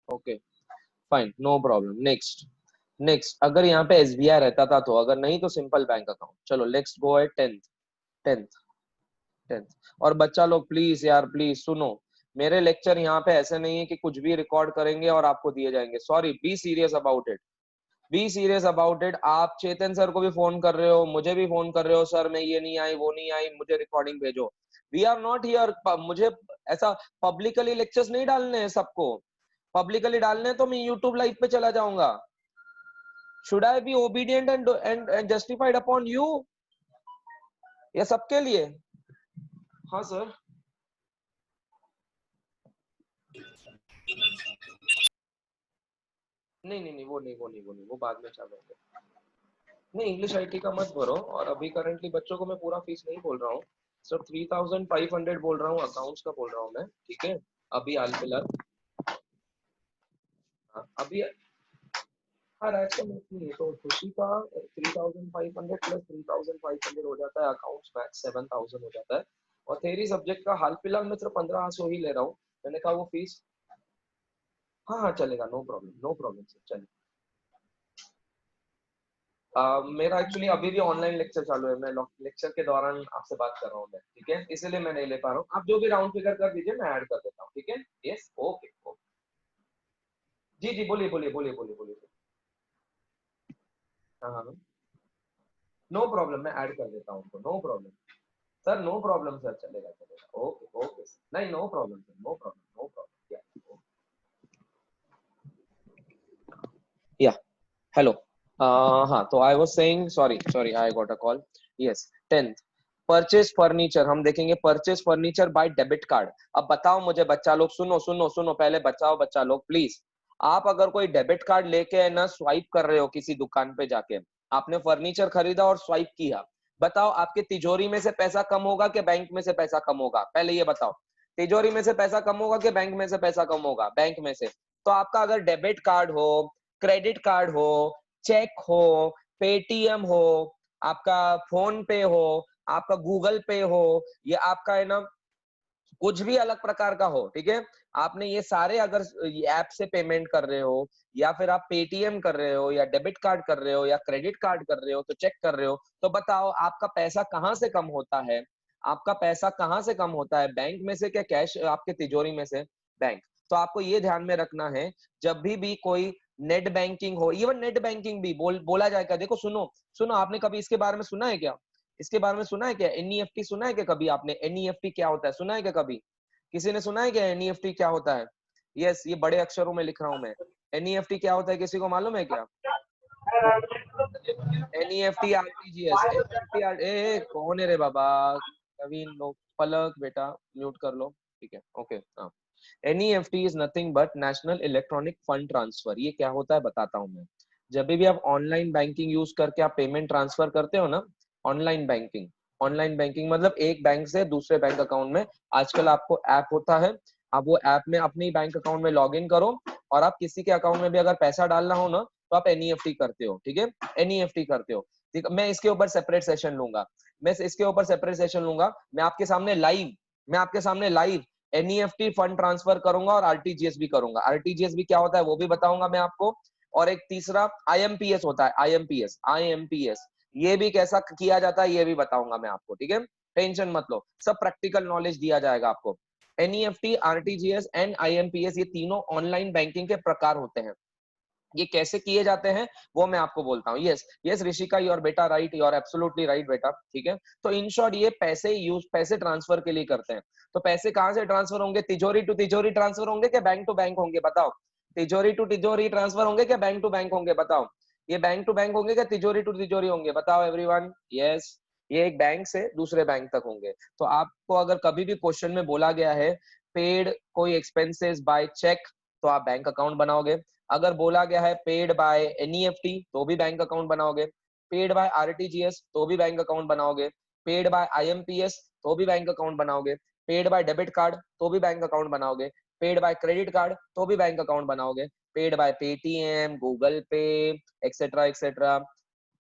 Okay fine, no problem. Next next, अगर यहाँ पे एसबीआई रहता था तो, अगर नहीं तो सिंपल बैंक अकाउंट। चलो let's go at tenth. Tenth tenth और बच्चा लोग प्लीज यार प्लीज सुनो, मेरे लेक्चर यहाँ पे ऐसे नहीं है कि कुछ भी रिकॉर्ड करेंगे और आपको दिए जाएंगे। Sorry, be serious about it, be serious about it. आप चेतन सर को भी फोन कर रहे हो, मुझे भी फोन कर रहे हो, सर मैं ये नहीं आई वो नहीं आई, मुझे रिकॉर्डिंग भेजो। वी आर नॉट हियर, मुझे ऐसा पब्लिकली लेक्चर्स नहीं डालने हैं सबको। पब्लिकली डालने हैं तो मैं यूट्यूब लाइव पे चला जाऊंगा। Should I be obedient and justified upon you, या सबके लिए? हाँ सर। नहीं नहीं नहीं, वो बाद में चलेंगे। नहीं, इंग्लिश आईटी का मत भरो, और अभी करंटली बच्चों को मैं पूरा फीस नहीं बोल रहा हूँ, सिर्फ 3500 बोल रहा हूँ, अकाउंट्स का बोल रहा हूँ मैं, ठीक है? अभी हाल फिलहाल। हाँ, अभी। हाँ, राइट का मत नहीं है तो खुशी का 3500 प्लस 3500 हो जाता है, अकाउंट्स मैथ्स 7000 हो जाता है, और थेरी सब्जेक्ट का हाल फिलहाल मैं सिर्फ 1500 ही ले रहा हूँ। मैंने कहा वो फीस। हाँ हाँ चलेगा, no problem, no problem sir, चलिए। मेरा एक्चुअली अभी भी ऑनलाइन लेक्चर चालू है, मैं लेक्चर के दौरान आपसे बात कर रहा हूँ मैं, ठीक है? इसलिए मैं नहीं ले पा रहा हूँ। आप जो भी राउंड फिगर कर दीजिए, मैं ऐड कर देता हूँ, ठीक है? Yes, okay okay. जी जी, बोलिए बोलिए बोलिए बोलिए बोलिए। हाँ हाँ, नो प्रॉब्लम, मैं ऐड कर देता हूँ उनको, no problem sir, no problem sir, चलेगा चलेगा, ओके ओके सर, नहीं no problem sir, no problem no problem, या हेलो। हाँ, तो I was saying, sorry sorry, I got a call. Yes, tenth, purchase furniture, हम देखेंगे purchase furniture by debit card. अब बताओ मुझे बच्चा लोग, सुनो सुनो सुनो, पहले बचाओ बच्चा लोग प्लीज। आप अगर कोई डेबिट कार्ड लेके है ना, स्वाइप कर रहे हो किसी दुकान पे जाके, आपने फर्नीचर खरीदा और स्वाइप किया, बताओ आपके तिजोरी में से पैसा कम होगा कि बैंक में से पैसा कम होगा? पहले ये बताओ, तिजोरी में से पैसा कम होगा कि बैंक में से पैसा कम होगा? बैंक में से। तो आपका अगर डेबिट कार्ड हो, क्रेडिट कार्ड हो, चेक हो, पेटीएम हो, आपका फोन पे हो, आपका गूगल पे हो, ये आपका है ना कुछ भी अलग प्रकार का हो, ठीक है? आपने ये सारे अगर ऐप से पेमेंट कर रहे हो, या फिर आप पेटीएम कर रहे हो, या डेबिट कार्ड कर रहे हो, या क्रेडिट कार्ड कर रहे हो, तो चेक कर रहे हो, तो बताओ आपका पैसा कहाँ से कम होता है? आपका पैसा कहाँ से कम होता है, बैंक में से क्या कैश आपके तिजोरी में से? बैंक। तो आपको ये ध्यान में रखना है, जब भी कोई नेट बैंकिंग हो, इवन नेट बैंकिंग भी बोला जाएगा। देखो सुनो सुनो, आपने कभी इसके बारे में सुना है क्या? इसके बारे में सुना है क्या? एनईएफटी सुना है क्या कभी आपने? एनईएफटी क्या होता है, सुना है क्या कभी? किसी ने सुना है क्या एनईएफटी क्या होता है? यस, ये बड़े अक्षरों में लिख रहा हूं मैं। एनईएफटी क्या होता है, किसी को मालूम है क्या? NEFT RTGS, NEFT R A कौन है रे बाबा? नवीन लोग, पलक बेटा म्यूट कर लो, ठीक है? ओके, हाँ। NEFT is nothing but national electronic fund transfer. ये क्या होता है बताता हूँ मैं। जब भी आप ऑनलाइन बैंकिंग यूज करके आप पेमेंट ट्रांसफर करते हो ना, ऑनलाइन बैंकिंग, ऑनलाइन बैंकिंग मतलब एक बैंक से दूसरे बैंक अकाउंट में, आजकल आपको ऐप होता है, आप वो ऐप में अपने बैंक अकाउंट में लॉग इन करो, और आप किसी के अकाउंट में भी अगर पैसा डालना हो ना, तो आप एनईएफटी करते हो, ठीक है? एनईएफटी करते हो, ठीक। मैं इसके ऊपर सेपरेट सेशन लूंगा, मैं आपके सामने लाइव, एनईएफटी फंड ट्रांसफर करूंगा, और आरटीजीएस भी करूंगा। आरटीजीएस भी क्या होता है वो भी बताऊंगा मैं आपको। और एक तीसरा आईएमपीएस होता है, आईएमपीएस ये भी कैसा किया जाता है ये भी बताऊंगा मैं आपको, ठीक है? टेंशन मत लो, सब प्रैक्टिकल नॉलेज दिया जाएगा आपको। एनईएफटी, आरटीजीएस एंड आईएमपीएस, ये तीनों ऑनलाइन बैंकिंग के प्रकार होते हैं। ये कैसे किए जाते हैं वो मैं आपको बोलता हूँ। यस यस ऋषिका, योर बेटा राइट, योर एब्सोल्युटली राइट बेटा, ठीक है? तो इन शॉर्ट ये पैसे ट्रांसफर के लिए करते हैं। तो पैसे कहाँ से ट्रांसफर होंगे? तिजोरी टू तिजोरी ट्रांसफर होंगे क्या बैंक टू बैंक होंगे, बताओ? तिजोरी टू तिजोरी ट्रांसफर होंगे क्या बैंक टू बैंक होंगे, बताओ? ये बैंक टू बैंक होंगे क्या तिजोरी टू तिजोरी होंगे, बताओ एवरीवन? यस, ये एक बैंक से दूसरे बैंक तक होंगे। तो आपको अगर कभी भी क्वेश्चन में बोला गया है पेड कोई एक्सपेंसेस बाय चेक, तो आप बैंक अकाउंट बनाओगे। अगर बोला गया है पेड बाय एनईएफटी, तो भी बैंक अकाउंट बनाओगे। पेड बाय आरटीजीएस, तो भी बैंक अकाउंट बनाओगे। पेड बाय आईएमपीएस, तो भी बैंक अकाउंट बनाओगे। पेड बाय डेबिट कार्ड, तो भी बैंक अकाउंट बनाओगे। पेड बाय क्रेडिट कार्ड, तो भी बैंक अकाउंट बनाओगे। Paid by Paytm, Google pay, etcetera etcetera,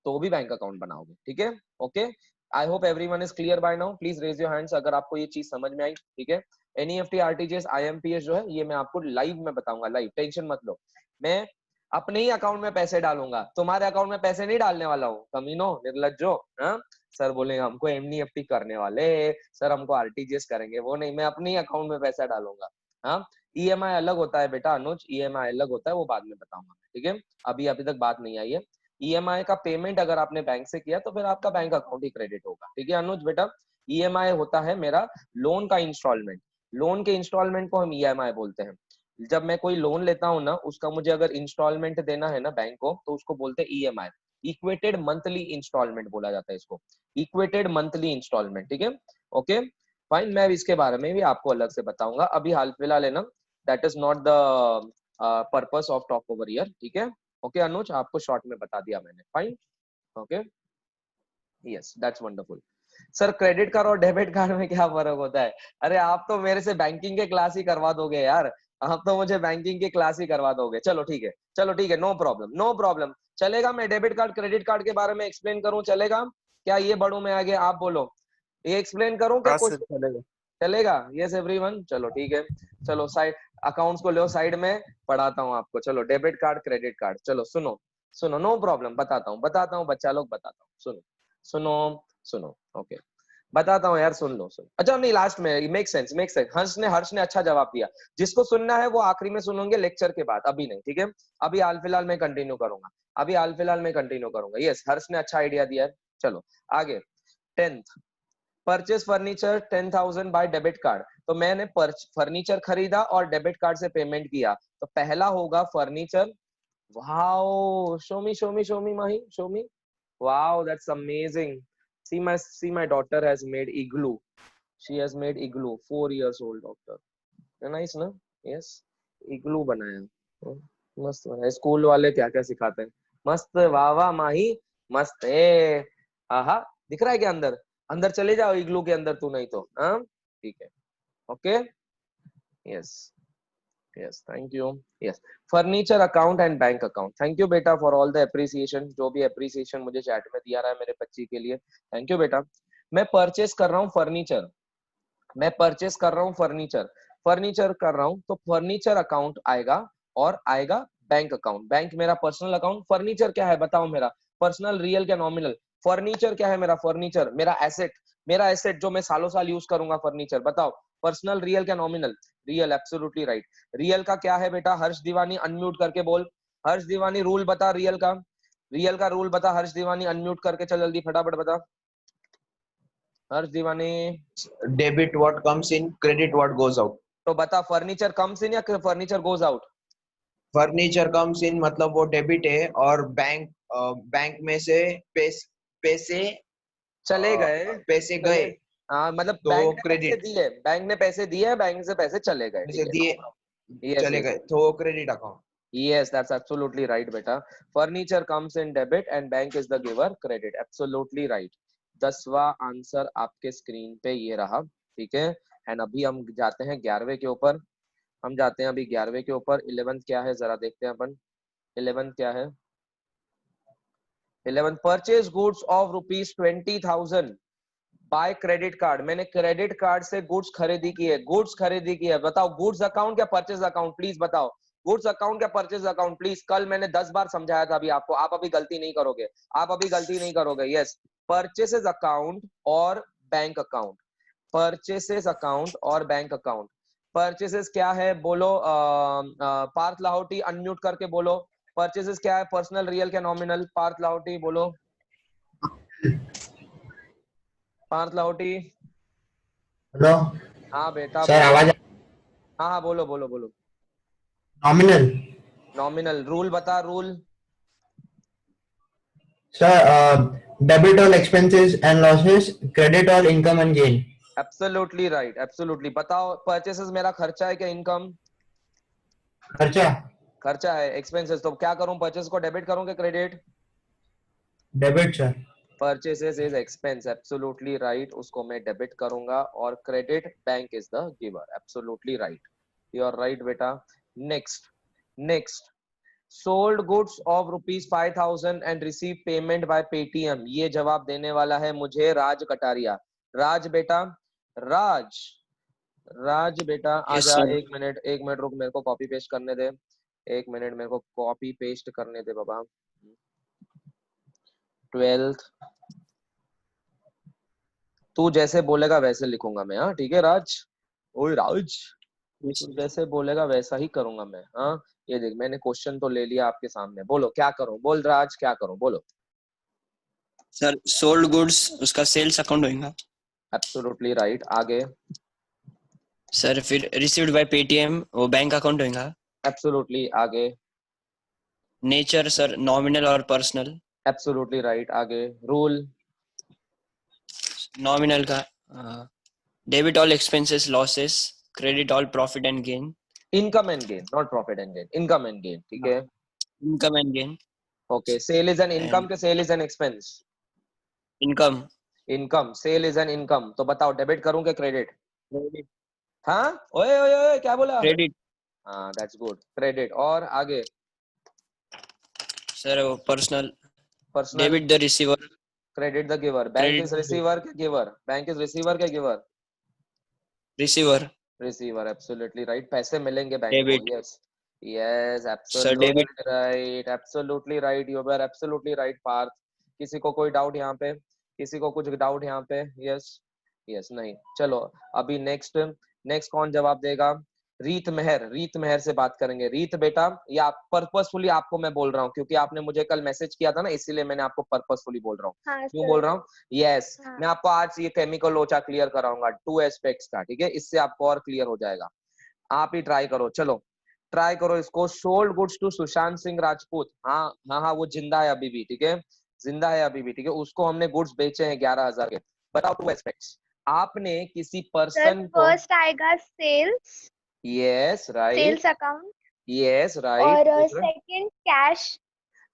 तो भी बैंक अकाउंट बनाओगे, ठीक है? Okay, I hope everyone is clear by now. Please raise your hands अगर आपको ये चीज समझ में आई, ठीक है? एनईएफटी, आरटीजीएस, आईएमपीएस जो है ये मैं आपको लाइव में बताऊंगा, लाइव, टेंशन मत लो। मैं अपने ही अकाउंट में पैसे डालूंगा, तुम्हारे अकाउंट में पैसे नहीं डालने वाला हूँ, कमीनो, निर्लज्जो। हाँ, सर बोलेंगे हमको एनईएफटी करने वाले, सर हमको आरटीजीएस करेंगे, वो नहीं, मैं अपने ही अकाउंट में पैसा डालूंगा। हाँ, ईएमआई अलग होता है बेटा अनुज, ईएमआई अलग होता है, वो बाद में बताऊंगा, ठीक है। अभी तक बात नहीं आई है। ईएमआई का पेमेंट अगर आपने बैंक से किया तो फिर आपका बैंक अकाउंट ही क्रेडिट होगा, ठीक है अनुज बेटा। ईएमआई होता है मेरा लोन का इंस्टॉलमेंट, लोन के इंस्टॉलमेंट को हम ईएमआई बोलते हैं। जब मैं कोई लोन लेता हूँ ना, उसका मुझे अगर इंस्टॉलमेंट देना है ना बैंक को, तो उसको बोलते हैं ईएमआई, इक्वेटेड मंथली इंस्टॉलमेंट बोला जाता है इसको, इक्वेटेड मंथली इंस्टॉलमेंट, ठीक है। ओके फाइन, मैं इसके बारे में भी आपको अलग से बताऊंगा, अभी हाल फिलहाल है ना, that is not the purpose of talk over here, ठीक है। ओके अनुज, आपको शॉर्ट में बता दिया मैंने, fine, okay, yes, that's wonderful. Sir credit card और डेबिट कार्ड में क्या फर्क होता है? अरे आप तो मेरे से बैंकिंग के क्लास ही करवा दोगे यार, आप तो मुझे बैंकिंग की क्लास ही करवा दोगे। चलो ठीक है, चलो ठीक है, नो प्रॉब्लम, नो प्रॉब्लम, चलेगा। मैं डेबिट कार्ड क्रेडिट कार्ड के बारे में एक्सप्लेन करूं, चलेगा क्या? ये बढ़ू मैं आगे, आप बोलो, ये एक्सप्लेन करूं क्या? हाँ कुछ सर चलेगा। चलेगा? यस एवरीवन, चलो ठीक है। चलो साइड, अकाउंट्स को लो साइड में, पढ़ाता हूँ आपको। चलो डेबिट कार्ड क्रेडिट कार्ड, चलो सुनो, सुनो, नो प्रॉब्लम, बताता हूँ बच्चा लोग, बताता हूँ, सुनो सुनो सुनो, ओके, बताता हूँ यार, सुन लो, सुन, अच्छा नहीं, लास्ट में, मेक सेंस, मेक सेंस। हर्ष ने अच्छा जवाब दिया। जिसको सुनना है वो आखिरी में सुनोगे लेक्चर के बाद, अभी नहीं, ठीक है। अभी हाल फिलहाल में कंटिन्यू करूंगा, अभी हाल फिलहाल में कंटिन्यू करूंगा। यस, हर्ष ने अच्छा आइडिया दिया है। चलो आगे, 10th, purchase furniture 10,000 by debit card. तो मैंने फर्नीचर खरीदा और डेबिट कार्ड से पेमेंट किया, तो पहला होगा furniture. Wow, show me Mahi, show me, wow, that's amazing. See my daughter has made igloo. She has made igloo, 4 years old daughter. Nice ना? Yes, igloo बनाया। हम्म, मस्त बनाया। स्कूल वाले क्या क्या सिखाते हैं, मस्त, वाह वाह माही, मस्त है। आहा, दिख रहा है क्या अंदर? अंदर चले जाओ इग्लू के अंदर, तू नहीं तो, हाँ ठीक है, okay, yes, yes, thank you, yes. Furniture account and bank account, thank you बेटा फॉर ऑल द अप्रिसिएशन, जो भी अप्रिसिएशन मुझे चैट में दिया रहा है मेरे बच्ची के लिए, थैंक यू बेटा। मैं परचेस कर रहा हूँ फर्नीचर, मैं परचेस कर रहा हूँ फर्नीचर, फर्नीचर कर रहा हूँ, तो फर्नीचर अकाउंट आएगा और आएगा बैंक अकाउंट। बैंक मेरा पर्सनल अकाउंट, फर्नीचर क्या है बताओ मेरा? पर्सनल, रियल क्या नॉमिनल? फर्नीचर क्या है मेरा? फर्नीचर मेरा एसेट, मेरा एसेट जो मैं सालों साल यूज करूंगा, फर्नीचर। बताओ पर्सनल, रियल क्या nominal? Real, absolutely right. Real का क्या है बेटा? हर्ष दीवानी अनम्यूट करके बोल, हर्ष दीवानी रूल बता रियल का, रियल का रूल बता हर्ष दीवानी, अनम्यूट करके चल जल्दी फटाफट बता Harsh Diwani. Debit what comes in, credit what goes out. तो बता, फर्नीचर कम्स इन या furniture goes out? Furniture comes in मतलब वो डेबिट है, और बैंक में से पैसे चले गए, पैसे चले, गए हाँ मतलब तो बैंक ने पैसे क्रेडिट, दिए, बैंक ने पैसे दिए, बैंक से पैसे चले गए, पैसे ठीक है, नो दिए प्रॉब्लम, यस चले यस गए तो credit account. yes, that's absolutely right बेटा। Furniture comes in debit and bank is the giver credit, absolutely right. 10वां आंसर आपके स्क्रीन पे ये रहा, ठीक है। एंड अभी हम जाते हैं 11वें के ऊपर, हम जाते हैं अभी 11वें के ऊपर। 11th क्या है जरा देखते हैं अपन, 11th क्या है? 11th, purchase goods of ₹20,000 bye credit card. मैंने क्रेडिट कार्ड से गुड्स खरीदी की है, गुड्स खरीदी की है। बताओ गुड्स अकाउंट या परचेज अकाउंट, प्लीज बताओ, गुड्स अकाउंट या परचेज अकाउंट प्लीज। कल मैंने 10 बार समझाया था अभी आपको, आप अभी गलती नहीं करोगे, आप अभी गलती नहीं करोगे। यस, परचेसेस अकाउंट और बैंक अकाउंट, परचेसेस अकाउंट और बैंक अकाउंट। परचेसेस क्या है बोलो, पार्थ लाहौटी अनम्यूट करके बोलो, परचेसेस क्या है? पर्सनल, रियल क्या नॉमिनल? पार्थ लाहौटी बोलो, पार्थ लाहौटी। हेलो हाँ बेटा सर, बोलो, आवाज? हाँ हाँ बोलो बोलो बोलो। नॉमिनल नॉमिनल, रूल बता rule. Sir, debit all expenses and losses, credit all income and gain. Absolutely right, absolutely. बताओ परचेसेस मेरा खर्चा है क्या इनकम? खर्चा, खर्चा है। एक्सपेंसेस तो क्या करूं, परचेस को डेबिट करूं कि credit? Debit sir. Purchases is expense, absolutely right, उसको मैं डेबिट करूंगा। और credit, bank is the giver, absolutely right, you are right बेटा। Next, next, sold goods of ₹5,000 and receive payment by Paytm. ये जवाब देने वाला है मुझे राज कटारिया। राज बेटा, राज, राज बेटा यस आजा, सर। एक मिनट रुक, मेरे को कॉपी पेस्ट करने दे, एक मिनट मेरे को कॉपी पेस्ट करने दे बाबा। 12th, तू जैसे बोलेगा वैसे लिखूंगा मैं, हाँ ठीक है राज। ओए राज, तू जैसे बोलेगा वैसा ही करूंगा मैं, हाँ। ये देख, मैंने क्वेश्चन तो ले लिया आपके सामने, बोलो क्या करूं, बोल राज क्या करूं, बोलो। सर सोल्ड गुड्स उसका सेल्स अकाउंट होगा। एब्सोल्युटली राइट, आगे। सर फिर रिसीव्ड बाय पेटीएम वो बैंक अकाउंट होगा। एब्सोल्युटली, आगे। नेचर सर नॉमिनल और पर्सनल। एब्सोल्युटली राइट, आगे। रूल। नॉमिनल का debit all expenses losses, credit all profit and gain. Income and gain, not profit and gain, income and gain, ठीक है। Income and gain okay, sale is an income and के sale is an expense? Income. Income, sale is an income, तो बताओ debit करूं कि credit? हाँ, ओए ओए ओए क्या बोला? क्रेडिट हाँ दैट्स गुड, क्रेडिट। और आगे? सर वो personal. Personal. Debit the receiver. Credit the giver, bank is credit receiver के गिवर? बैंक इज रिसीवर के giver? Receiver. Receiver, absolutely right, पैसे मिलेंगे बैंक को, debit yes. Yes, sir debit. Absolutely right, absolutely right, you are absolutely right Parth. किसी को कोई doubt यहाँ पे? किसी को कुछ डाउट यहाँ पे? यस, यस, नहीं, चलो। अभी नेक्स्ट, नेक्स्ट कौन जवाब देगा? रीत मेहर, रीत मेहर से बात करेंगे। रीत बेटा, या पर्पसफुली आपको मैं बोल रहा हूँ क्योंकि आपने मुझे कल मैसेज किया था ना, इसीलिए मैंने आपको पर्पसफुली बोल रहा हूँ। हाँ क्यों सर। बोल रहा हूँ? यस, हाँ। मैं आपको आज ये केमिकल लोचा क्लियर कराऊंगा, 2 एस्पेक्ट्स का, ठीक है, इससे आपको और क्लियर हो जाएगा। आप ही ट्राई करो, चलो ट्राई करो इसको। Sold goods to Sushant Singh Rajput, हाँ हाँ हाँ, वो जिंदा है अभी भी, ठीक है, जिंदा है अभी भी, ठीक है, उसको हमने गुड्स बेचे हैं 11,000 के। बताओ 2 एस्पेक्ट्स। आपने किसी सर पर्सन को, फर्स्ट आएगा sales, yes right, sales account, yes right, और दूसरा? Second cash.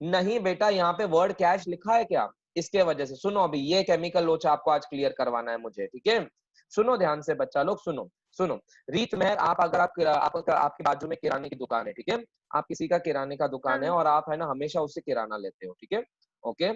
नहीं बेटा, यहाँ पे वर्ड कैश लिखा है क्या? इसके वजह से सुनो, अभी ये केमिकल लोचा आपको आज क्लियर करवाना है मुझे, ठीक है। सुनो ध्यान से बच्चा लोग, सुनो सुनो। रीत मेहर, आप अगर आपके बाजू में किराने की दुकान है, ठीक है, आप किसी का किराने का दुकान है हाँ और आप है ना हमेशा उससे किराना लेते हो, ठीक है, ओके।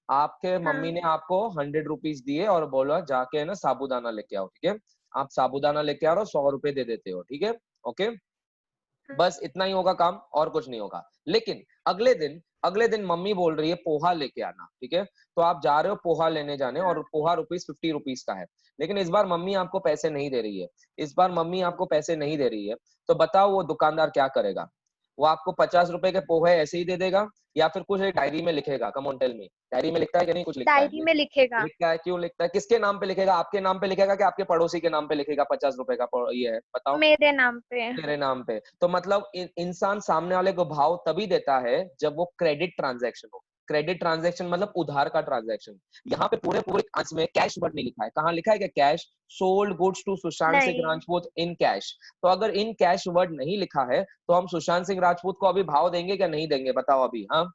आपके मम्मी हाँ ने आपको 100 रुपीज दिए और बोला जाके है ना साबूदाना लेके आओ, ठीक है। आप साबूदाना लेके आ रहे हो, 100 रुपए दे देते हो, ठीक है, ओके। हाँ। बस इतना ही होगा काम, और कुछ नहीं होगा। लेकिन अगले दिन मम्मी बोल रही है पोहा लेके आना, ठीक है। तो आप जा रहे हो पोहा लेने जाने, और हाँ। पोहा ₹50 का है। लेकिन इस बार मम्मी आपको पैसे नहीं दे रही है, इस बार मम्मी आपको पैसे नहीं दे रही है। तो बताओ वो दुकानदार क्या करेगा? वो आपको 50 रुपए के पोहे ऐसे ही दे देगा, या फिर कुछ एक डायरी में लिखेगा? Come on tell me, diary में लिखता है कि नहीं, कुछ लिखता डायरी है? में लिखेगा। लिखता है, क्यों लिखता है? किसके नाम पे लिखेगा? आपके नाम पे लिखेगा कि आपके पड़ोसी के नाम पे लिखेगा? 50 रुपए का ये है, बताओ। मेरे नाम पे। तेरे नाम पे। तो मतलब इंसान सामने वाले को भाव तभी देता है जब वो क्रेडिट ट्रांजैक्शन हो। क्रेडिट ट्रांजैक्शन मतलब उधार का ट्रांजैक्शन। यहाँ पे पूरे पूरे अंश में कैश वर्ड नहीं लिखा है। कहाँ लिखा है कि cash? Sold goods to Sushant Singh नहीं राजपूत इन कैश। तो अगर इन कैश वर्ड नहीं लिखा है तो हम सुशांत सिंह राजपूत को अभी भाव देंगे क्या नहीं देंगे? बताओ अभी, हाँ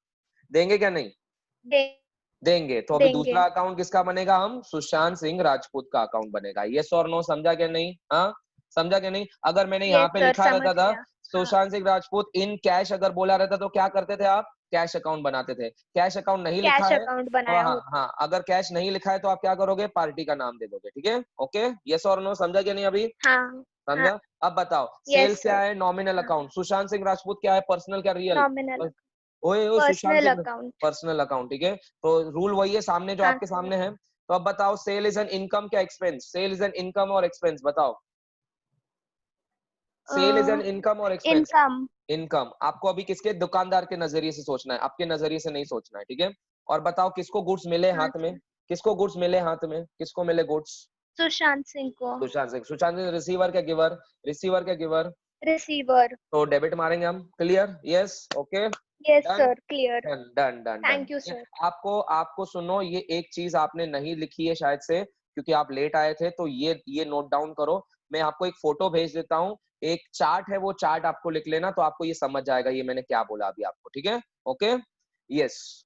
देंगे क्या नहीं दे, देंगे? तो अभी देंगे। दूसरा अकाउंट किसका बनेगा? हम सुशांत सिंह राजपूत का अकाउंट बनेगा। यस और नो, समझा क्या नहीं? हाँ समझा क्या नहीं? अगर मैंने यहाँ यस पे सर, लिखा समझ रहता था गया। हाँ सुशांत सिंह राजपूत इन कैश अगर बोला रहता तो क्या करते थे आप? कैश अकाउंट बनाते थे। कैश अकाउंट नहीं लिखा कैश है अकाउंट तो बनाया हाँ होता। हाँ, अगर कैश नहीं लिखा है तो आप क्या करोगे? पार्टी का नाम दे दोगे, ठीक है, ओके। यस और नो, समझा क्या नहीं अभी? हाँ हाँ। समझा? अब बताओ, यस सेल्स क्या सर। है? नॉमिनल हाँ। अकाउंट। सुशांत सिंह राजपूत क्या है? पर्सनल क्या रियल? नॉमिनल। ओए ओ Sushant personal Singh, account. Personal account, ठीक है। तो रूल वही है सामने जो हाँ आपके सर। सामने है। तो अब बताओ, सेल इज एन इनकम क्या expense? Sale is an income और एक्सपेंस, बताओ। सेल इज एन इनकम और एक्सपेंस? इनकम। इनकम। आपको अभी किसके? दुकानदार के नजरिए से सोचना है, आपके नजरिए से नहीं सोचना है, ठीक है। और बताओ किसको गुड्स मिले हाँ हाथ में? सर। किसको गुड्स मिले हाथ में? किसको मिले गुड्स? सुशांत सिंह को। सुशांत सिंह। सुशांत सिंह रिसीवर क्या गिवर? रिसीवर क्या गिवर? रिसीवर। तो डेबिट मारेंगे हम, clear? Yes, okay, yes done sir, clear. Done done done done. Thank you sir. आपको आपको सुनो, ये एक चीज आपने नहीं लिखी है शायद से, क्योंकि आप लेट आए थे, तो ये नोट डाउन करो। मैं आपको एक फोटो भेज देता हूँ, एक चार्ट है, वो चार्ट आपको लिख लेना, तो आपको ये समझ जाएगा ये मैंने क्या बोला अभी आपको, ठीक है, ओके। यस,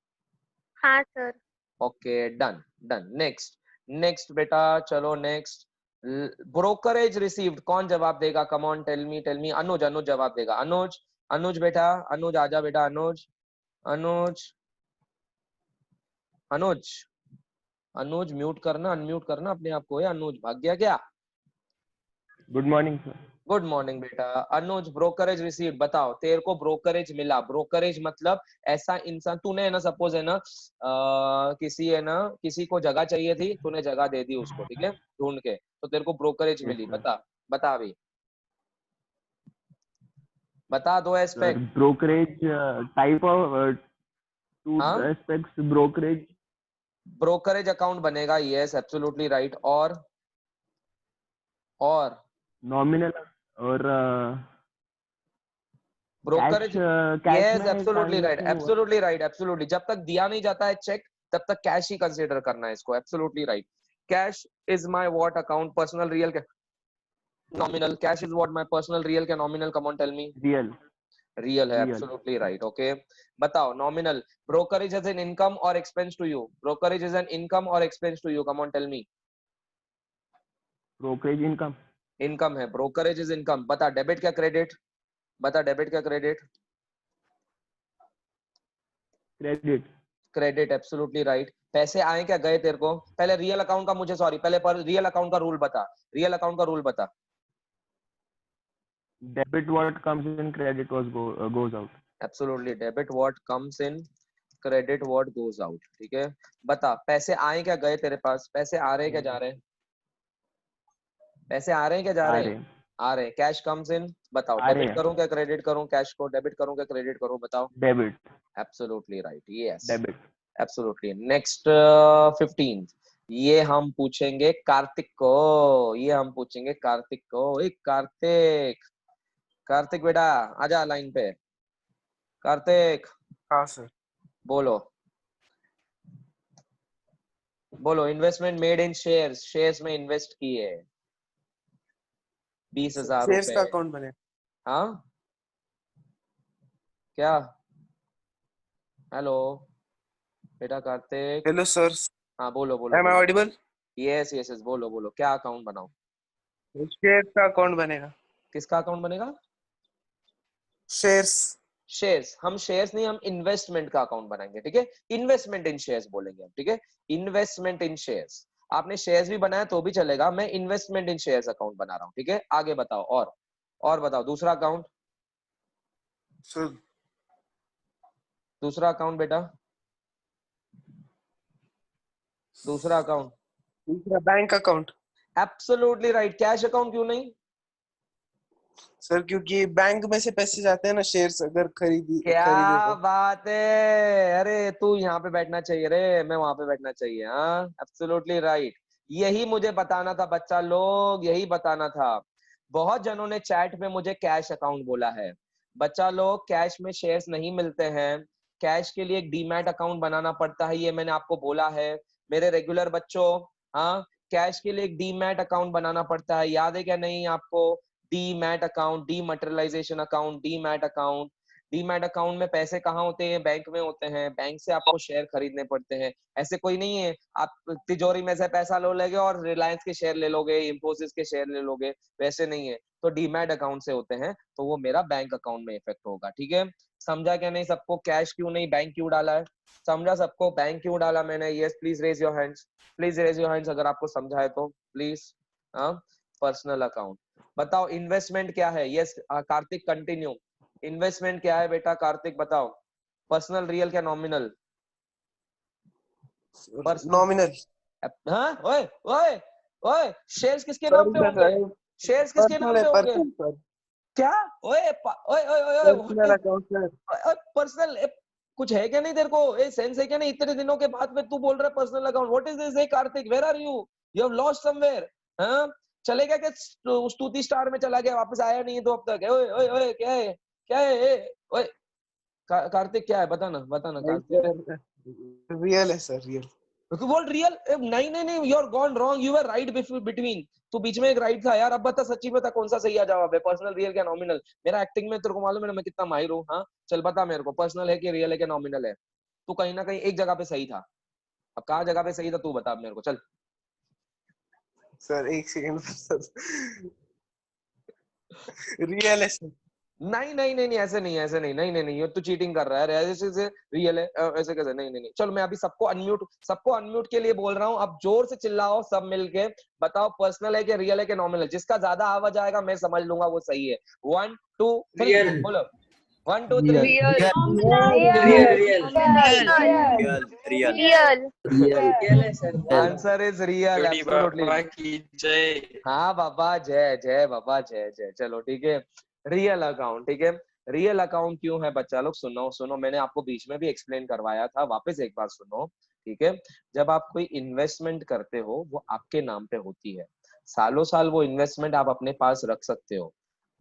हाँ sir. Okay, done done. Next, next बेटा, चलो नेक्स्ट। ब्रोकरेज रिसीव्ड, कौन जवाब देगा? कम ऑन, टेल मी। अनुज, अनुज जवाब देगा। अनुज, अनुज बेटा, अनुज आजा बेटा, अनुज, अनुज, अनुज, अनुज म्यूट करना, अनम्यूट करना अपने आप को। है अनुज, भाग गया क्या? Good morning sir. Good morning बेटा। अनुज ब्रोकरेज रिसीव्ड, बताओ तेरे को ब्रोकरेज मिला। ब्रोकरेज मतलब ऐसा इंसान, तूने है ना सपोज है ना किसी है ना किसी को जगह चाहिए थी, तूने जगह दे दी उसको, ठीक है, ढूंढ के, तो तेरे को ब्रोकरेज मिली। सर। बता बता अभी, बता दो sir aspect. Brokerage type of two हाँ, एस्पेक्ट्स ब्रोकरेज। ब्रोकरेज अकाउंट बनेगा, यस एब्सोल्युटली राइट। और नॉमिनल और कैश ब्रोकरेज, कैश यस में एब्सोल्युटली राइट, ट्रांजैक्शन हुआ। Absolutely right, absolutely. जब तक दिया नहीं जाता है चेक, तब तक कैश ही कंसीडर करना है इसको, absolutely right. Cash is my what account, personal real क्या nominal? Cash is what my personal real क्या nominal? Come on tell me. Real. Real है, रियल। Absolutely right. ओके, बताओ nominal. Brokerage is an income और expense to you? Brokerage is an income और expense to you? Come on tell me. Brokerage income. Income है, brokerage is income. बता debit क्या credit? बता debit क्या credit? Credit. Credit, absolutely right. पैसे आए क्या गए तेरे को? पहले रियल अकाउंट का मुझे सॉरी, पहले पर रियल अकाउंट का रूल बता। रियल अकाउंट का रूल बता। Debit what comes in credit was goes out. Absolutely, debit what comes in, credit what goes out, ठीक है। बता पैसे आए क्या गए तेरे पास? पैसे आ रहे हैं क्या जा रहे हैं? पैसे आ रहे हैं क्या जा आ रहे रहे हैं? आ रहे हैं। कैश कम्स इन, बताओ आ रहे डेबिट हैं। करूं क्या क्रेडिट करूं? कैश को डेबिट करूं क्या क्रेडिट करूं? बताओ। Debit. Absolutely right, yes debit. Absolutely. Next 15, ये हम पूछेंगे कार्तिक को। ये हम पूछेंगे कार्तिक को। एक कार्तिक, कार्तिक बेटा आजा लाइन पे। कार्तिक हाँ सर। बोलो, बोलो। Investment made in shares, shares में इन्वेस्ट किए 20,000 शेयर्स रुपए। का अकाउंट बने। हाँ क्या? हेलो बेटा कार्तिक। Hello sir. हाँ बोलो बोलो एम आई बोलो। ऑडिबल? यस यस यस, बोलो बोलो, क्या अकाउंट बनाओ? शेयर्स का अकाउंट बनेगा। किसका अकाउंट बनेगा? शेयर्स। शेयर्स, हम शेयर्स नहीं, हम इन्वेस्टमेंट का अकाउंट बनाएंगे, ठीक है। इन्वेस्टमेंट इन शेयर्स बोलेंगे हम, ठीक है। इन्वेस्टमेंट इन शेयर्स। आपने शेयर्स भी बनाया तो भी चलेगा, मैं इन्वेस्टमेंट इन शेयर्स अकाउंट बना रहा हूँ, ठीक है। आगे बताओ। और बताओ दूसरा अकाउंट। सर दूसरा अकाउंट बेटा, दूसरा अकाउंट। दूसरा bank account. Absolutely right. Cash account क्यों नहीं? सर क्योंकि बैंक में से पैसे जाते हैं ना, शेयर्स अगर खरीदे क्या तो। बात है, अरे तू यहाँ पे बैठना चाहिए रे, मैं वहां पे बैठना चाहिए। हाँ एब्सोल्युटली राइट। यही मुझे बताना था बच्चा लोग, यही बताना था। बहुत जनों ने चैट में मुझे कैश अकाउंट बोला है। बच्चा लोग, कैश में शेयर्स नहीं मिलते हैं, कैश के लिए एक डीमैट अकाउंट बनाना पड़ता है, ये मैंने आपको बोला है मेरे रेगुलर बच्चों। हाँ, कैश के लिए एक डीमैट अकाउंट बनाना पड़ता है, याद है क्या नहीं आपको? Demat account, dematerialisation account, demat account. Demat account में पैसे कहाँ होते हैं? बैंक में होते हैं। बैंक से आपको शेयर खरीदने पड़ते हैं। ऐसे कोई नहीं है आप तिजोरी में से पैसा लो लोगे और रिलायंस के शेयर ले लोगे, इंफोसिस के शेयर ले लोगे, वैसे नहीं है। तो डीमैट अकाउंट से होते हैं, तो वो मेरा बैंक अकाउंट में इफेक्ट होगा, ठीक है। समझा क्या नहीं सबको? कैश क्यों नहीं, बैंक क्यों डाला है? समझा सबको बैंक क्यों डाला मैंने? Yes please raise your hands, please raise your hands अगर आपको समझा है तो प्लीज। हाँ, पर्सनल अकाउंट। बताओ इन्वेस्टमेंट क्या है? Yes Kartik continue. इन्वेस्टमेंट क्या है बेटा? कार्तिक बताओ। पर्सनल रियल क्या नॉमिनल? पर्सनल। नॉमिनल। हाँ, ओए ओए ओए, शेयर्स किसके नाम सॉरी पे होंगे? सर, शेयर्स किसके पर्सनल नाम है, पे होंगे? Personal sir. क्या? ओए ओए ओए ओए पर्सनल अकाउंट सर। पर्सनल, कुछ है क्या नहीं तेरे को? ए सेंस है क्या नहीं? इतने दिनों के बाद में तू बोल रहा है personal account, what is this? ए Kartik, where are you? You have lost somewhere. हाँ, चले गया क्या? स्तुति स्टार में चला गया, वापस आया नहीं है तो अब तक। ओए ओए ओए, क्या है? क्या है? ओए कार्तिक क्या है? बता ना नहीं कार्तिक। सर, रियल है सर, रियल। तो बोल रियल। नहीं नहीं नहीं, you are gone wrong, you are right between. तो बीच में एक राइट था यार। अब बता, सच्ची बता, कौन सा सही जवाब है? पर्सनल रियल क्या नॉमिनल? मेरा एक्टिंग में तेरे को मालूम है ना मैं कितना माहिर हूँ। हाँ चल बता मेरे को, पर्सनल है कि रियल है कि नॉमिनल है? तू कहीं ना कहीं एक जगह पे सही था, अब कहाँ जगह पे सही था तू बता अब मेरे को, चल। सर एक सेकंड सर, रियल है सर। नहीं नहीं नहीं नहीं, ऐसे नहीं, ऐसे नहीं, नहीं नहीं नहीं, ये तो चीटिंग कर रहा है, ऐसे से रियल है, ऐसे कैसे, नहीं नहीं नहीं। चलो मैं अभी सबको अनम्यूट के लिए बोल रहा हूँ, अब जोर से चिल्लाओ सब मिलके, बताओ पर्सनल है कि रियल है कि नॉमिनल है, जिसका ज्यादा आवाज आएगा मैं समझ लूंगा वो सही है। 1 2 3 Real. बोलो, 1 2 3 Real. Real. Real. Real. Real. Answer is real, Ganpati absolutely. Baba की जय। हाँ बाबा जय, जय बाबा जय जय। चलो ठीक है, रियल अकाउंट, ठीक है। रियल अकाउंट क्यों है बच्चा लोग, सुनो सुनो, मैंने आपको बीच में भी एक्सप्लेन करवाया था, वापस एक बार सुनो, ठीक है। जब आप कोई इन्वेस्टमेंट करते हो वो आपके नाम पे होती है, सालों साल वो इन्वेस्टमेंट आप अपने पास रख सकते हो,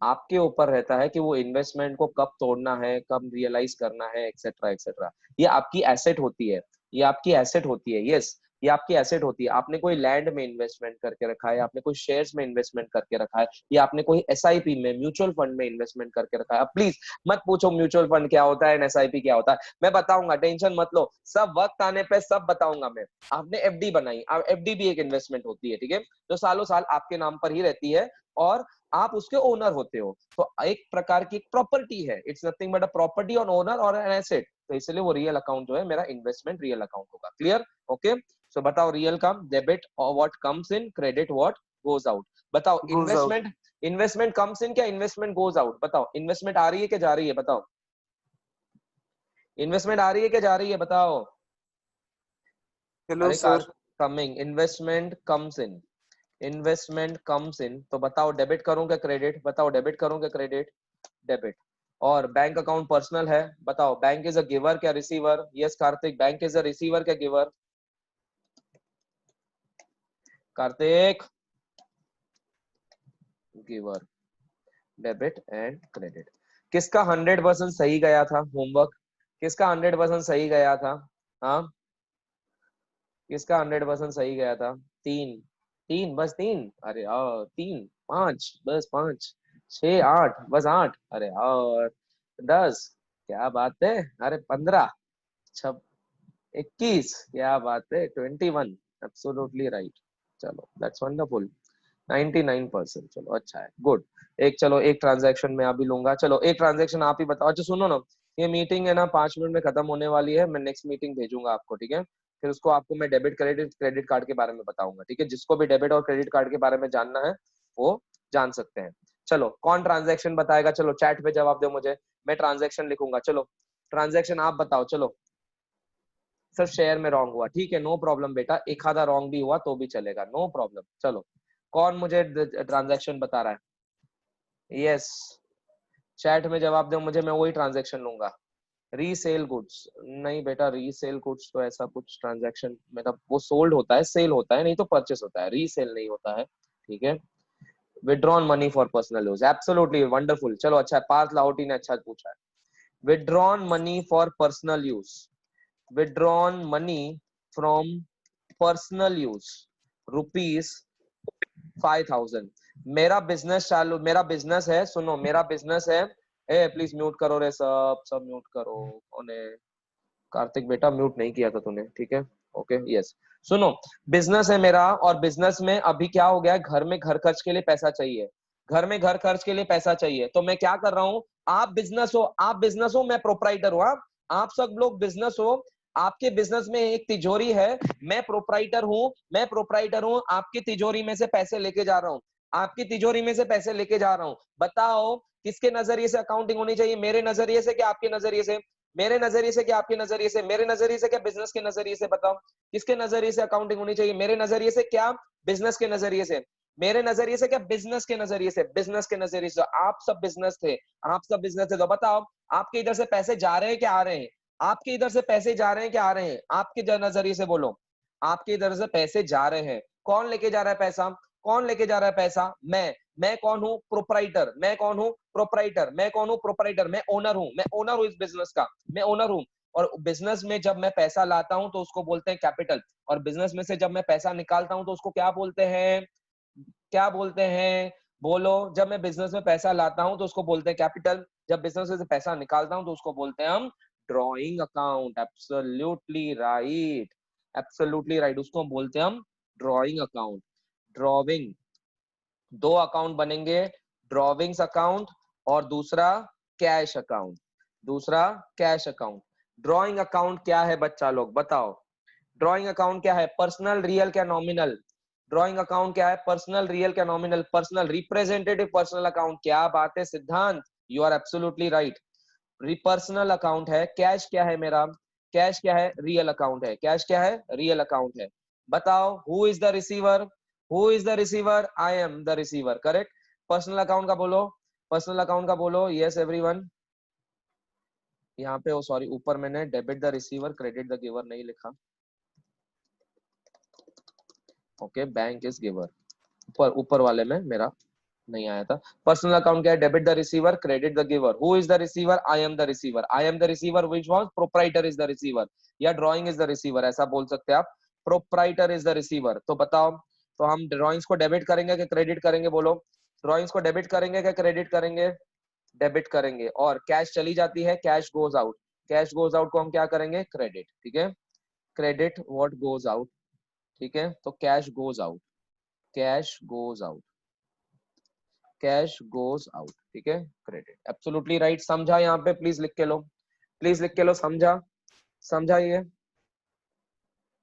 आपके ऊपर रहता है कि वो इन्वेस्टमेंट को कब तोड़ना है, कब रियलाइज करना है, एक्सेट्रा एक्सेट्रा। ये आपकी एसेट होती है, ये आपकी एसेट होती है, यस ये आपकी एसेट होती है। आपने कोई लैंड में इन्वेस्टमेंट करके रखा है, आपने कोई शेयर्स में इन्वेस्टमेंट करके रखा है, या आपने कोई एसआईपी में, म्यूचुअल फंड में इन्वेस्टमेंट करके रखा है। प्लीज मत पूछो म्यूचुअल फंड क्या होता है, एसआईपी क्या होता है, मैं बताऊंगा, टेंशन मत लो, सब वक्त आने पे सब बताऊंगा मैं। आपने एफडी बनाई, अब एफडी भी एक इन्वेस्टमेंट होती है, ठीक है, जो सालों साल आपके नाम पर ही रहती है और आप उसके ओनर होते हो, तो एक प्रकार की प्रॉपर्टी है, it's nothing but a property on owner और एन एसेट, तो इसलिए वो रियल अकाउंट जो है मेरा इन्वेस्टमेंट रियल अकाउंट होगा। Clear, okay. सो बताओ, रियल का डेबिट और what comes in, credit what goes out. बताओ goes out. Investment comes in क्या इन्वेस्टमेंट गोज आउट, बताओ इन्वेस्टमेंट आ रही है क्या जा रही है, बताओ इन्वेस्टमेंट आ रही है क्या जा रही है, बताओ। Hello अरे sir. Car coming, investment comes इन, इन्वेस्टमेंट कम्स इन, तो बताओ डेबिट करूं क्या क्रेडिट, बताओ डेबिट करूं क्या क्रेडिट, डेबिट। और बैंक अकाउंट पर्सनल है, बताओ बैंक इज अ गिवर क्या receiver, yes Kartik, bank is a receiver क्या giver, Kartik, giver, debit and credit. किसका 100% सही गया था होमवर्क, किसका 100% सही गया था, हाँ किसका 100% सही गया था, तीन, तीन बस तीन, अरे यार तीन, पांच बस पांच, 6 8 बस 8, अरे यार 10, क्या बात है, अरे 15, छब 21, क्या बात है, 21, एब्सोल्युटली राइट। चलो दैट्स वंडरफुल, 99%, चलो अच्छा है, गुड। एक चलो एक ट्रांजैक्शन मैं अभी लूंगा, चलो एक ट्रांजैक्शन आप ही बताओ। अच्छा सुनो ना, ये मीटिंग है ना 5 मिनट में खत्म होने वाली है, मैं नेक्स्ट मीटिंग भेजूंगा आपको, ठीक है, फिर उसको आपको मैं डेबिट क्रेडिट क्रेडिट कार्ड के बारे में बताऊंगा, ठीक है, जिसको भी डेबिट और क्रेडिट कार्ड के बारे में जानना है वो जान सकते हैं। चलो कौन ट्रांजैक्शन बताएगा, चलो चैट पे जवाब दो मुझे, मैं ट्रांजैक्शन लिखूंगा, चलो ट्रांजैक्शन आप बताओ, चलो। सर शेयर में रॉन्ग हुआ, ठीक है, नो प्रॉब्लम बेटा, एक आधा रॉन्ग भी हुआ तो भी चलेगा, नो प्रॉब्लम। चलो कौन मुझे ट्रांजैक्शन बता रहा है, यस चैट में जवाब दो मुझे, मैं वही ट्रांजैक्शन लूंगा। रीसेल गुड्स, नहीं बेटा रीसेल गुड्स तो ऐसा कुछ ट्रांजैक्शन, मतलब वो सोल्ड होता है, सेल होता है, नहीं तो परचेस होता है, रीसेल नहीं होता है, ठीक है। Withdrawn money for personal use, absolutely wonderful, चलो अच्छा, पार्थ लाहौटी ने अच्छा पूछा है, withdrawn money for personal use, withdrawn money from personal use ₹5000। मेरा बिजनेस चालू, मेरा बिजनेस है, सुनो मेरा बिजनेस है, ए प्लीज म्यूट करो रे, सब सब म्यूट करो, ओने कार्तिक बेटा म्यूट नहीं किया था तूने, ठीक है, ओके यस। सुनो बिजनेस है मेरा, और बिजनेस में अभी क्या हो गया है, घर में घर खर्च के लिए पैसा चाहिए, घर में घर खर्च के लिए पैसा चाहिए, तो मैं क्या कर रहा हूँ, आप बिजनेस हो, आप बिजनेस हो, मैं प्रोपराइटर हूँ, आप सब लोग बिजनेस हो, आपके बिजनेस में एक तिजोरी है, मैं प्रोपराइटर हूँ, मैं प्रोपराइटर हूँ, आपकी तिजोरी में से पैसे लेके जा रहा हूँ, आपकी तिजोरी में से पैसे लेके जा रहा हूँ, बताओ किसके नजरिए से अकाउंटिंग होनी चाहिए, मेरे नजरिए से क्या आपके नजरिए से, मेरे नजरिए से क्या आपके नजरिए से, मेरे नजरिए से क्या बिजनेस के नजरिए से, बताओ किसके नजरिए से अकाउंटिंग होनी चाहिए, मेरे नजरिए से क्या बिजनेस के नजरिए से, मेरे नजरिए से क्या बिजनेस के नजरिए से, बिजनेस के नजरिए से, आप सब बिजनेस थे, आप सब बिजनेस थे, तो बताओ आपके इधर से पैसे जा रहे हैं क्या आ रहे हैं, आपके इधर से पैसे जा रहे हैं क्या आ रहे हैं, आपके नजरिए से बोलो, आपके इधर से पैसे जा रहे हैं, कौन लेके जा रहा है पैसा, कौन लेके जा रहा है पैसा, मैं कौन हूँ प्रोपराइटर, मैं कौन हूँ प्रोपराइटर, मैं कौन हूँ प्रोपराइटर, मैं ओनर हूँ, मैं ओनर हूँ इस बिजनेस का, मैं ओनर हूँ। और बिजनेस में जब मैं पैसा लाता हूं तो उसको बोलते हैं कैपिटल, और बिजनेस में से जब मैं पैसा निकालता हूं तो उसको क्या बोलते हैं, क्या बोलते हैं, बोलो, जब मैं बिजनेस में पैसा लाता हूं तो उसको बोलते हैं कैपिटल, जब बिजनेस से पैसा निकालता हूं तो उसको बोलते हैं हम drawing account, absolutely right, absolutely right, उसको बोलते हैं हम ड्रॉइंग अकाउंट। ड्रॉइंग, दो अकाउंट बनेंगे, ड्रॉविंग्स अकाउंट और दूसरा कैश अकाउंट, दूसरा कैश अकाउंट। ड्रॉइंग अकाउंट क्या है बच्चा लोग बताओ? ड्रॉइंग अकाउंट क्या है? पर्सनल, रियल क्या नॉमिनल? ड्रॉइंग अकाउंट क्या है? पर्सनल, रियल क्या nominal? Personal, representative personal account. क्या बात है Siddhant, you are absolutely right. Personal account है। कैश क्या है मेरा? कैश क्या है? रियल अकाउंट है। कैश क्या है? रियल अकाउंट है। बताओ who is the receiver? Who is the receiver? I am the receiver, correct. Personal account का बोलो, पर्सनल अकाउंट का बोलो। Yes everyone. यहाँ पे सॉरी, ऊपर मैंने debit the receiver credit the giver नहीं लिखा। ओके, बैंक इज गिवर, ऊपर ऊपर वाले में मेरा नहीं आया था। पर्सनल अकाउंट क्या है? Debit the receiver credit the giver. Who is the receiver? I am the receiver. I am the receiver which was proprietor is the receiver, या ड्राइंग इज द रिसीवर, ऐसा बोल सकते हैं आप। Proprietor is the receiver. तो बताओ, तो हम ड्राइंग्स को डेबिट करेंगे कि क्रेडिट करेंगे? बोलो, ड्राइंग्स को डेबिट करेंगे कि क्रेडिट करेंगे? डेबिट करेंगे। और कैश चली जाती है, cash goes out. Cash goes out को हम क्या करेंगे? क्रेडिट, ठीक है। क्रेडिट व्हाट गोज आउट, ठीक है। तो cash goes out, cash goes out, cash goes out, ठीक है। Credit, absolutely right. समझा? यहाँ पे प्लीज लिख के लो, प्लीज लिख के लो। समझा? समझा ये?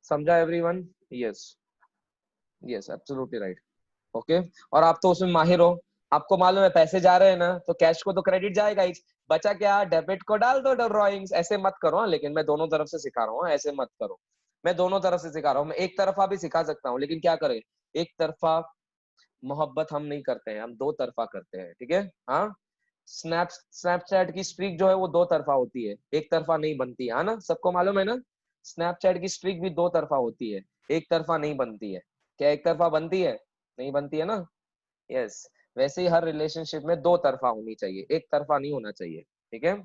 समझा everyone? Yes, yes, absolutely right. Okay, और आप तो उसमें माहिर हो, आपको मालूम है पैसे जा रहे हैं ना, तो कैश को तो क्रेडिट जाएगा ही। बचा क्या? डेबिट को डाल दो ड्राइंग्स। ऐसे मत करो हाँ, लेकिन मैं दोनों तरफ से सिखा रहा हूँ, ऐसे मत करो। मैं दोनों तरफ से सिखा रहा हूँ, मैं एक तरफा भी सिखा सकता हूँ, लेकिन क्या करें, एक तरफा मोहब्बत हम नहीं करते हैं, हम दो तरफा करते हैं, ठीक है। हाँ, स्नैपचैट की स्ट्रीक जो है वो दो तरफा होती है, एक तरफा नहीं बनती है ना, सबको मालूम है ना। स्नैपचैट की स्ट्रीक भी दो तरफा होती है, एक तरफा नहीं बनती है। क्या एक तरफा बनती है? नहीं बनती है ना। यस, वैसे ही हर रिलेशनशिप में दो तरफा होनी चाहिए, एक तरफा नहीं होना चाहिए, ठीक है।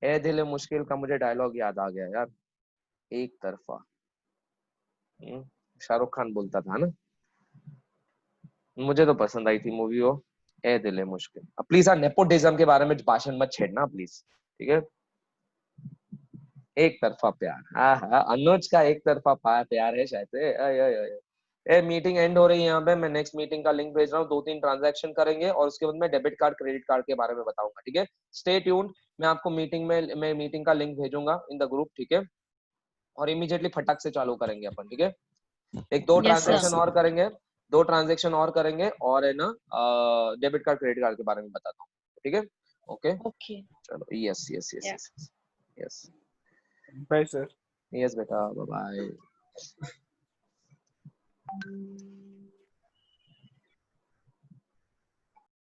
ए दिल है मुश्किल का मुझे डायलॉग याद आ गया यार, एक तरफा। शाहरुख खान बोलता था ना, मुझे तो पसंद आई थी मूवी वो, ए दिल है मुश्किल। प्लीज हाँ, नेपोटिज्म के बारे में भाषण मत छेड़ना प्लीज, ठीक है। एक तरफा प्यार, हाँ हाँ, अनुज का एक तरफा प्यार है शायद से। ए मीटिंग एंड हो रही है यहाँ पे, मैं नेक्स्ट मीटिंग का लिंक भेज रहा हूँ। 2-3 ट्रांजैक्शन करेंगे और उसके बाद मैं डेबिट कार्ड क्रेडिट कार्ड के बारे में बताऊंगा, ठीक है। स्टे ट्यून्ड, मैं आपको मीटिंग में मैं मीटिंग का लिंक भेजूंगा इन द ग्रुप, ठीक है। और इमीडिएटली फटाक से चालू करेंगे अपन, ठीक है। एक दो Yes, sir. ट्रांजैक्शन और करेंगे, दो ट्रांजैक्शन और करेंगे, और है ना डेबिट कार्ड क्रेडिट कार्ड के बारे में बताता हूँ, ठीक है। Okay, Okay. चलो, yes yes yes Yeah. Yes yes bye sir. Yes बेटा, बाय बाय।